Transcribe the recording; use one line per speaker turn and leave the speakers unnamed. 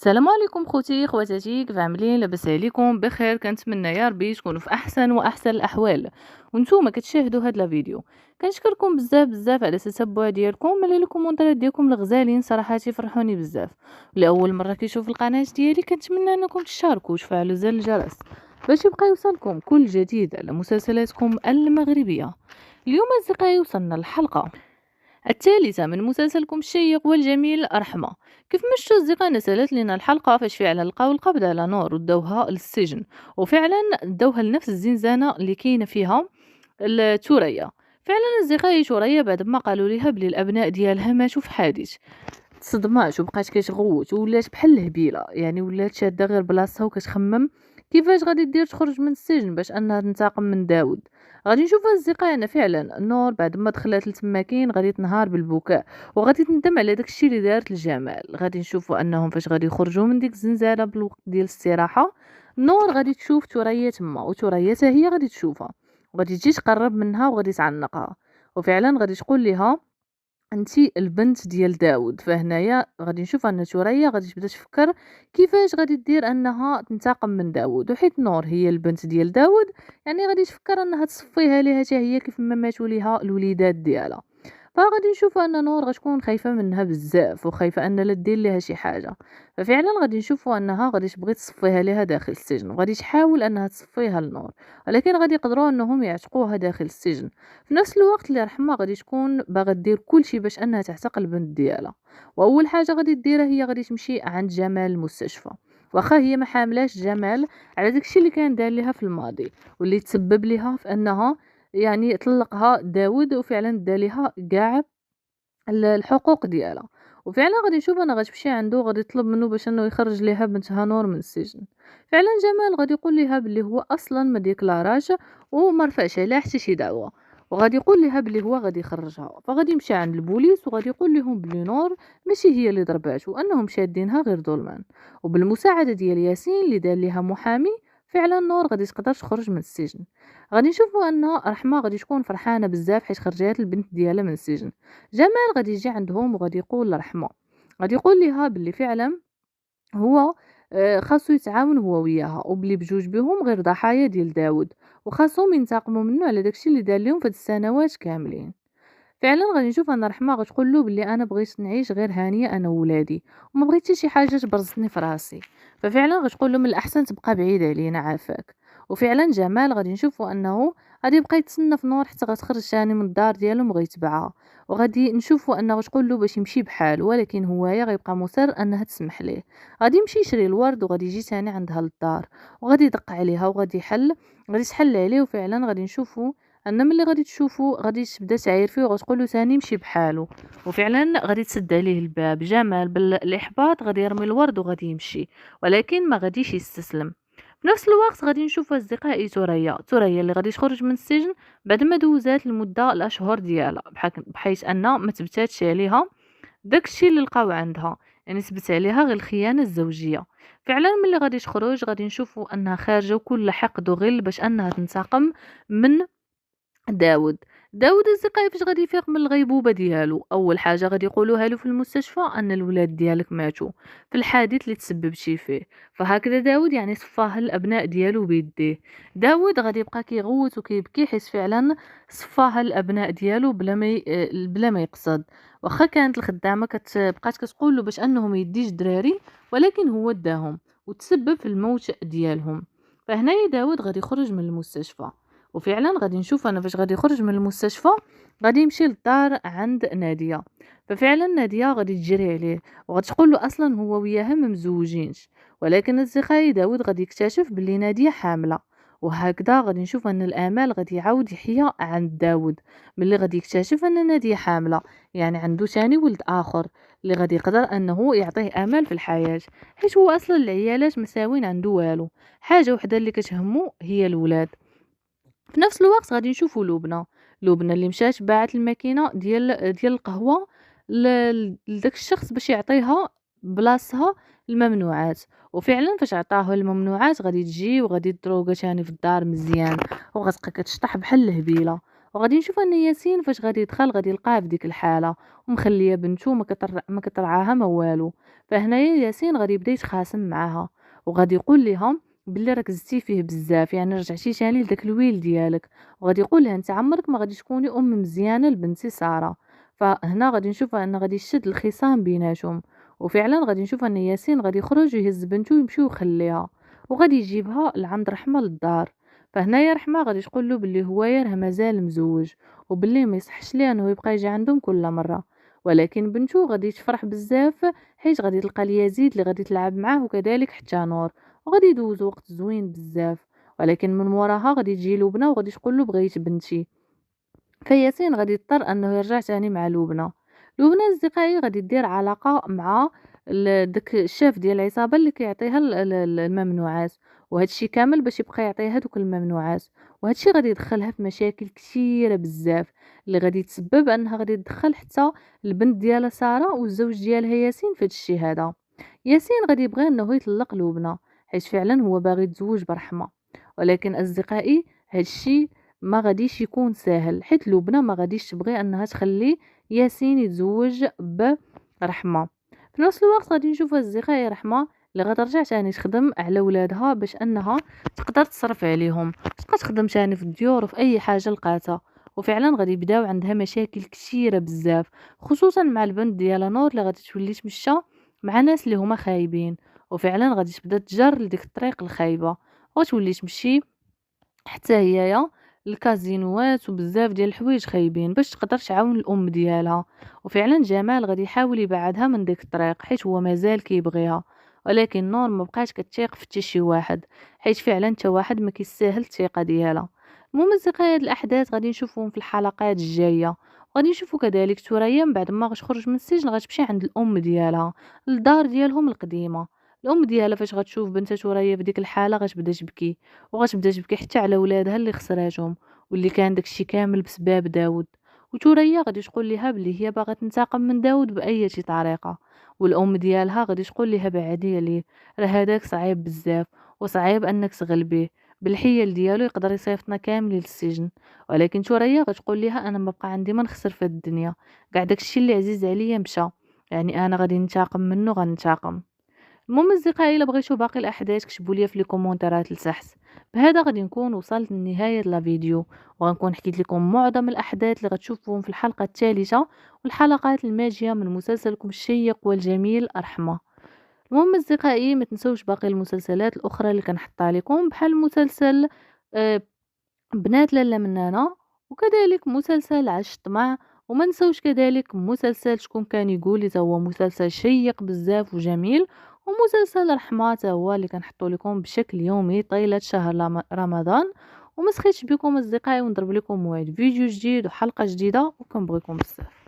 السلام عليكم خوتي خواتاتي، كيف عاملين؟ لاباس عليكم بخير؟ كنتمنى يا ربي تكونوا في احسن واحسن الاحوال. وانتوما كتشاهدوا هاد لا فيديو. كنشكركم بزاف بزاف على التتبع ديالكم، ملي لي كومونتيرات ديالكم الغزالين صراحه تيفرحوني بزاف. لاول مره كيشوف القناه ديالي كنتمنى انكم تشاركوا وتفعلوا زر الجرس باش يبقى يوصلكم كل جديد على مسلسلاتكم المغربيه. اليوم اصدقائي وصلنا الحلقه الثالثة من مسلسلكم الشيق والجميل رحمة. كيف ما شفتوا أصدقائنا سالت لنا الحلقة فاش فعلا لقاو القبض على نور ودوها للسجن، وفعلا دوها لنفس الزنزانة اللي كاينة فيها الثريا. فعلا أصدقائي ثريا بعد ما قالوا لها بلي الأبناء ديالها ماتوا في حادث تصدمات وبقات كتغوت وولات بحال الهبيله، يعني ولات شاده غير بلاصتها وكتخمم كيفاش غادي دير تخرج من السجن باش انها تنتقم من داود. غادي نشوفوا اصدقائنا فعلا النور بعد ما دخلت لتماكين غادي تنهار بالبكاء وغادي تندم على داكشي اللي دارت لجمال. غادي نشوفوا انهم فاش غادي يخرجوا من ديك الزنزانه بالوقت ديال الاستراحه، نور غادي تشوف ثريا تما وثريا حتى هي غادي تشوفها وغادي تجي تقرب منها وغادي تعنقها، وفعلا غادي تقول لها انتي البنت ديال داود. فهنايا غادي نشوف ان ثريا غادي تبدا تفكر كيفاش غادي دير انها تنتقم من داود، وحيت نور هي البنت ديال داود يعني غادي تفكر انها تصفيها ليها حتى هي كيف ما ماتوا ليها الوليدات ديالها. فغادي نشوفوا ان نور غتكون خايفه منها بزاف وخايفه ان لا دير ليها شي حاجه. ففعلا غادي نشوفوا انها غادي تبغي تصفيها ليها داخل السجن وغادي تحاول انها تصفيها لنور، ولكن غادي يقدروا انهم يعتقوها داخل السجن. في نفس الوقت اللي رحمه غادي تكون باغا دير كل شيء باش انها تعتق البنت ديالها. واول حاجه غادي ديرها هي غادي تمشي عند جمال المستشفى، واخا هي ما حاملاش جمال على داكشي اللي كان دار ليها في الماضي واللي تسبب ليها في انها يعني طلقها داود وفعلا داليها كاع الحقوق ديالها. وفعلا غادي نشوف انا غتمشي عنده وغادي تطلب منه باش انه يخرج ليها بنتها نور من السجن. فعلا جمال غادي يقول ليها بلي هو اصلا ما ديكلاراش وما رفعش عليها حتى شي دعوه، وغادي يقول لها بلي هو غادي يخرجها. فغادي يمشي عند البوليس وغادي يقول لهم بلي نور ماشي هي اللي ضرباتو وانهم شادينها غير ظلما، وبالمساعده ديال ياسين اللي دار ليها محامي فعلا نور غادي تقدر تخرج من السجن. غادي نشوفوا ان رحمه غادي تكون فرحانه بزاف حيت خرجات البنت ديالها من السجن. جمال غادي يجي عندهم وغادي يقول لرحمة، غادي يقول لها باللي فعلا هو خاصو يتعاون هو وياها وبلي بجوج بهم غير ضحايا ديال داود وخاصهم ينتقموا منه على داكشي اللي دار لهم في هاد السنوات كاملين. فعلا غادي نشوف ان رحمه غتقول له بلي انا بغيت نعيش غير هانيه انا وولادي وما بغيت حتى شي حاجه تبرزني في راسي. ففعلا غتقول له من الاحسن تبقى بعيد علينا عافاك. وفعلا جمال غادي نشوفوا انه غادي يبقى يتسنى في نور حتى غتخرج ثاني من الدار ديالهم وغيتبعها، وغادي نشوفوا انه غتقول له باش يمشي بحال ولكن هويا غيبقى مصر انها تسمح ليه. غادي يمشي يشري الورد وغادي يجي ثاني عندها للدار وغادي يدق عليها وغادي يحل، غادي تحل عليه. وفعلا غادي نشوفوا ان ملي غادي تشوفو غادي تبدا تعاير فيه وغتقولو ثاني يمشي بحالو. وفعلا غادي تسد عليه الباب. جمال بالاحباط غادي يرمي الورد وغادي يمشي ولكن ما غاديش يستسلم. في نفس الوقت غادي نشوف اصدقائي ثريا اللي غادي تخرج من السجن بعد ما دوزات المده الاشهر ديالها بحيث ان ما تبتاتش عليها داكشي اللي لقاو عندها، يعني ثبت عليها غير الخيانه الزوجيه. فعلا ملي غادي تخرج غادي نشوفوا انها خارجه كل حقد وغل باش انها تنتقم من داود. داود أصدقائي فاش غادي يفيق من الغيبوبة ديالو أول حاجة غادي يقولوها له في المستشفى أن الولاد ديالك ماتوا في الحادث اللي تسببتي فيه. فهكذا داود يعني صفاه الأبناء ديالو بيديه. داود غادي يبقى كيغوت وكيبكي حيت فعلا صفاه الأبناء ديالو بلا ما يقصد. واخا كانت الخدامة بقات كتقول له باش أنهم يديش دراري ولكن هو داهم وتسبب في الموت ديالهم. فهنايا داود غادي يخرج من المستشفى. وفعلا غادي نشوف انا فاش غادي يخرج من المستشفى غادي يمشي للدار عند نادية. ففعلا نادية غادي تجري عليه وغادي تقول له اصلا هو وياها ما مزوجينش، ولكن اصدقائي داود غادي يكتشف بلي نادية حاملة. وهكذا غادي نشوف ان الامال غادي يعاود يحيا عند داود ملي غادي يكتشف ان نادية حاملة، يعني عنده ثاني ولد اخر اللي غادي يقدر انه يعطيه امل في الحياه. حيت هو اصلا العيالات مساوين عنده والو، حاجه وحده اللي كتهمو هي الولاد. في نفس الوقت غادي نشوفوا لبنى اللي مشات باعت الماكينه ديال القهوه لداك الشخص باش يعطيها بلاصتها الممنوعات. وفعلا فاش عطاه الممنوعات غادي تجي وغادي تدروغا تاني في الدار مزيان وغتبقى كتشطح بحال الهبيله. وغادي نشوف ان ياسين فاش غادي يدخل غادي يلقاه في ديك الحاله ومخليه بنته ما كترعاها ما والو. فهنايا ياسين غادي يبدا يتخاصم معاها وغادي يقول لها بلي راك زدتي فيه بزاف، يعني رجعتي تاني لداك الويل ديالك. وغادي يقول لها انت عمرك ما غادي تكوني ام مزيانه لبنتي ساره. فهنا غادي نشوف ان غادي يشد الخصام بيناتهم. وفعلا غادي نشوف ان ياسين غادي يخرج ويهز بنته ويمشي ويخليها وغادي يجيبها لعند رحمه للدار. فهنايا رحمه غادي تقول له بلي هو راه مازال مزوج وبلي ما يصحش ليه انه يبقى يجي عندهم كل مره. ولكن بنته غادي تفرح بزاف حيت غادي تلقى اليزيد اللي غادي تلعب معاه وكذلك حتى نور وغادي يدوزوا وقت زوين بزاف. ولكن من وراها غادي تجي لبنى وغادي تقول له بغيت بنتي. فياسين غادي يضطر انه يرجع تاني مع لبنى. لبنى اصدقائي غادي دير علاقه مع داك الشاف ديال العصابه اللي كيعطيها الممنوعات، وهادشي كامل باش يبقى يعطيها دوك الممنوعات. وهادشي غادي يدخلها في مشاكل كثيره بزاف اللي غادي يتسبب انها غادي تدخل حتى البنت ديالها ساره والزوج ديالها ياسين في هادشي هذا. ياسين غادي يبغي انه يطلق لبنى حيت فعلا هو باغي يتزوج برحمه. ولكن اصدقائي هادشي ما غاديش يكون ساهل حيت لبنى ما غاديش تبغي انها تخلي ياسين يتزوج برحمه. في نفس الوقت غادي نشوف اصدقائي رحمه اللي غترجع تاني تخدم على ولادها باش انها تقدر تصرف عليهم، تبقى تخدم تاني في الديور وفي اي حاجه لقاتها. وفعلا غادي يبداو عندها مشاكل كثيره بزاف خصوصا مع البنت ديالها نور اللي غادي تولي تمشى مع ناس اللي هما خايبين. وفعلا غادي تبدا تجر لديك الطريق الخايبه وتولي تمشي حتى هي الكازينوات وبزاف ديال الحوايج خايبين باش تقدر تعاون الام ديالها. وفعلا جمال غادي يحاول يبعدها من ديك الطريق حيت هو مازال كيبغيها. ولكن نور ما بقاش كتثيق في حتى شي واحد حيت فعلا حتى واحد ما كيستاهل الثقه ديالها. المهم اصدقائي هاد الاحداث غادي نشوفهم في الحلقات الجايه. وغادي نشوفوا كذلك ثريا من بعد ما غتخرج من السجن غتمشي عند الام ديالها للدار ديالهم القديمه. الام ديالها فاش غتشوف بنتها ثريا في ديك الحاله غتبدا تبكي وغتبدا تبكي حتى على ولادها اللي خسراتهم واللي كان داكشي كامل بسبب داود. وثريا غادي تقول ليها بلي هي باغا تنتقم من داود باي طريقه. والام ديالها غادي تقول ليها بعدي عليه، راه هذاك صعيب بزاف وصعيب انك تغلبيه، بالحيل ديالو يقدر يصيفطنا كاملين للسجن. ولكن ثريا غتقول ليها انا ما بقى عندي ما نخسر في الدنيا، كاع داكشي اللي عزيز عليا مشى، يعني انا غادي ننتقم منه غننتقم. المهم اصدقائي الا بغيتو باقي الاحداث كتبوا لي في لي كومونتيرات لتحت. بهذا غادي نكون وصلت لنهايه الفيديو وغنكون حكيت لكم معظم الاحداث اللي غتشوفوهم في الحلقه الثالثه والحلقات الماجيه من مسلسلكم الشيق والجميل رحمه. المهم اصدقائي ما تنسوش باقي المسلسلات الاخرى اللي كنحطها لكم بحال مسلسل آه، بنات لاله منانا وكذلك مسلسل عش طمع. وما نسوش كذلك مسلسل شكون كان يقول لي هو مسلسل شيق بزاف وجميل. ومسلسل رحمة هو اللي كنحطو لكم بشكل يومي طيلة شهر رمضان. وما سخيتش بكم اصدقائي ونضرب لكم موعد فيديو جديد وحلقة جديدة وكنبغيكم بزاف.